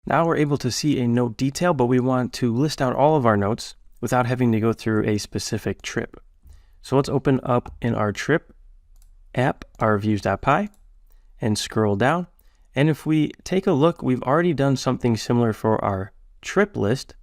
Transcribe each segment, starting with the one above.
Now we're able to see a note detail, but we want to list out all of our notes without having to go through a specific trip. So let's open up in our trip app, our views.py, and scroll down. And if we take a look, we've already done something similar for our trip list.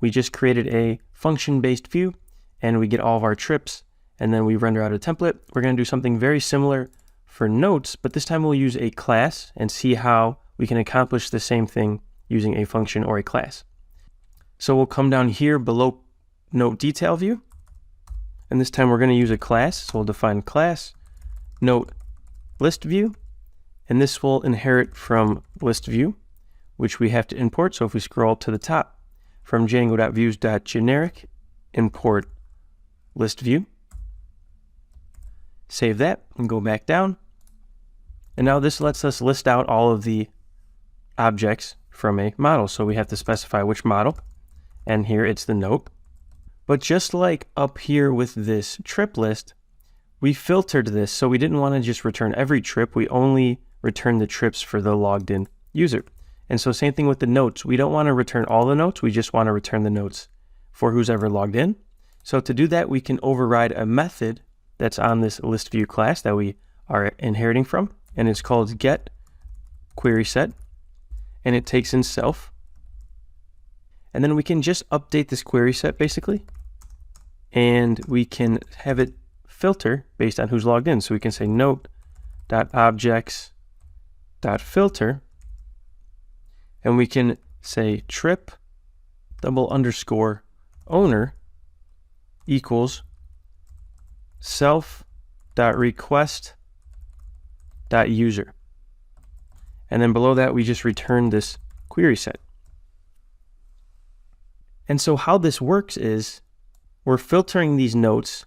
We just created a function-based view, and we get all of our trips, and then we render out a template. We're going to do something very similar for notes, but this time we'll use a class and see how we can accomplish the same thing using a function or a class. So we'll come down here below note detail view, and this time we're going to use a class. So we'll define class note list view, and this will inherit from list view, which we have to import. So if we scroll up to the top, from django.views.generic, import list view, save that and go back down. And now this lets us list out all of the objects from a model. So we have to specify which model, and here it's the note. But just like up here with this trip list, we filtered this, so we didn't want to just return every trip. We only return the trips for the logged in user. And so same thing with the notes. We don't want to return all the notes. We just want to return the notes for who's ever logged in. So to do that, we can override a method that's on this list view class that we are inheriting from, and it's called get query set, and it takes in self. And then we can just update this query set basically, and we can have it filter based on who's logged in. So we can say note.objects.filter, and we can say trip _owner equals self.request.user. And then below that, we just return this query set. And so how this works is we're filtering these notes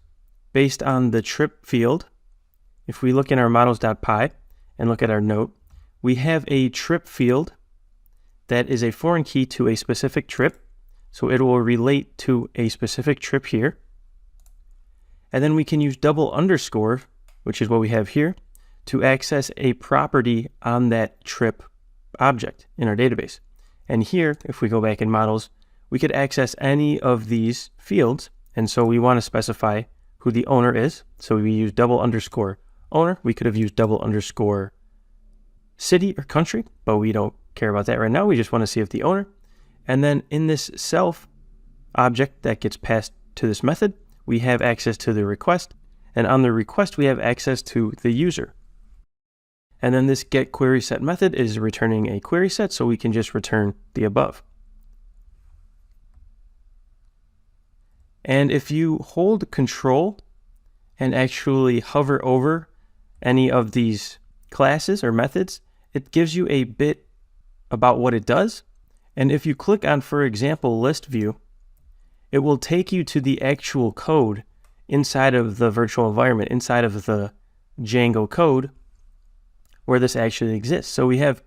based on the trip field. If we look in our models.py and look at our note, we have a trip field that is a foreign key to a specific trip. So it will relate to a specific trip here. And then we can use double underscore, which is what we have here, to access a property on that trip object in our database. And here, if we go back in models, we could access any of these fields. And so we want to specify who the owner is. So we use double underscore owner. We could have used double underscore city or country, but we don't care about that right now. We just want to see if the owner. And then in this self object that gets passed to this method, we have access to the request. And on the request, we have access to the user. And then this get query set method is returning a query set, so we can just return the above. And if you hold control and actually hover over any of these classes or methods, it gives you a bit about what it does. And if you click on, for example, list view, it will take you to the actual code inside of the virtual environment, inside of the Django code where this actually exists. So we have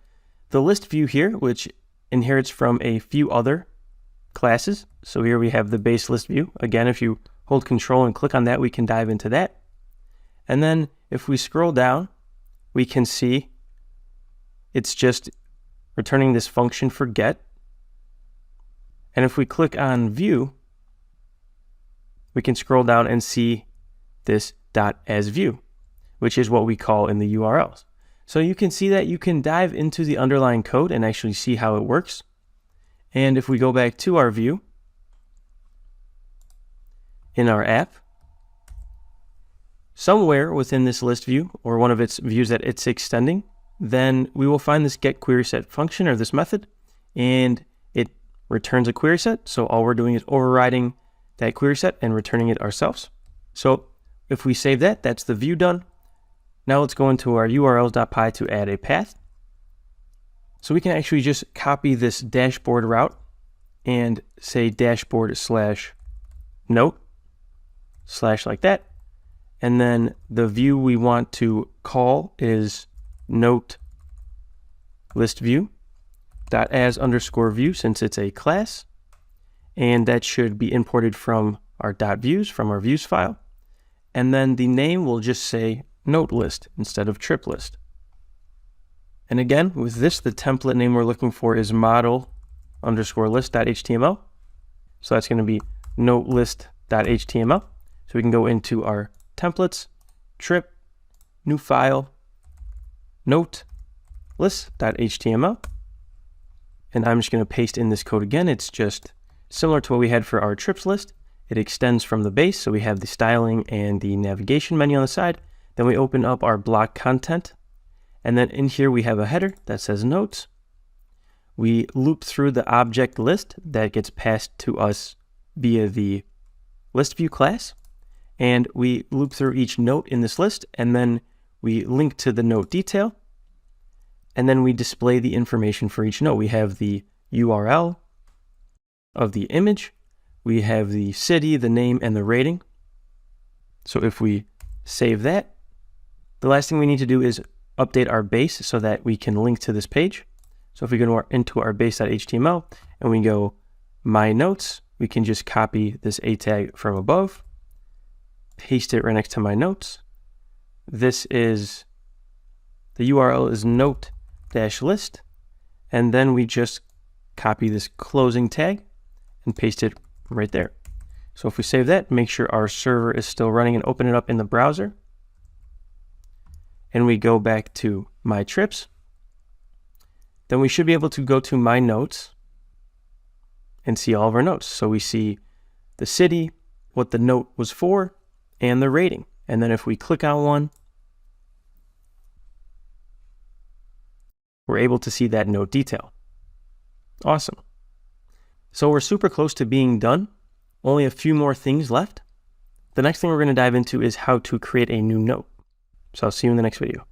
the list view here, which inherits from a few other classes. So here we have the base list view. Again, if you hold control and click on that, we can dive into that. And then if we scroll down, we can see it's just returning this function for get. And if we click on view, we can scroll down and see this .asView, which is what we call in the URLs. So you can see that you can dive into the underlying code and actually see how it works. And if we go back to our view in our app, somewhere within this list view or one of its views that it's extending, then we will find this get query set function or this method, and it returns a query set. So all we're doing is overriding that query set and returning it ourselves. So if we save that, that's the view done. Now let's go into our urls.py to add a path. So we can actually just copy this dashboard route and say dashboard/note/ like that. And then the view we want to call is note list view .as_view since it's a class. And that should be imported from our .views, from our views file. And then the name will just say note list instead of trip list. And again, with this, the template name we're looking for is model_list.html. So that's going to be notelist.html. So we can go into our templates, trip, new file, note, list.html. And I'm just going to paste in this code again. It's just similar to what we had for our trips list. It extends from the base. So we have the styling and the navigation menu on the side. Then we open up our block content. And then in here we have a header that says notes. We loop through the object list that gets passed to us via the list view class. And we loop through each note in this list, and then we link to the note detail. And then we display the information for each note. We have the URL of the image. We have the city, the name, and the rating. So if we save that, the last thing we need to do is update our base so that we can link to this page. So if we go into our base.html and we go my notes, we can just copy this A tag from above, paste it right next to my notes. This is, the URL is note-list, and then we just copy this closing tag and paste it right there. So if we save that, make sure our server is still running and open it up in the browser. And we go back to my trips, then we should be able to go to my notes and see all of our notes. So we see the city, what the note was for, and the rating. And then if we click on one, we're able to see that note detail. Awesome. So we're super close to being done. Only a few more things left. The next thing we're going to dive into is how to create a new note. So I'll see you in the next video.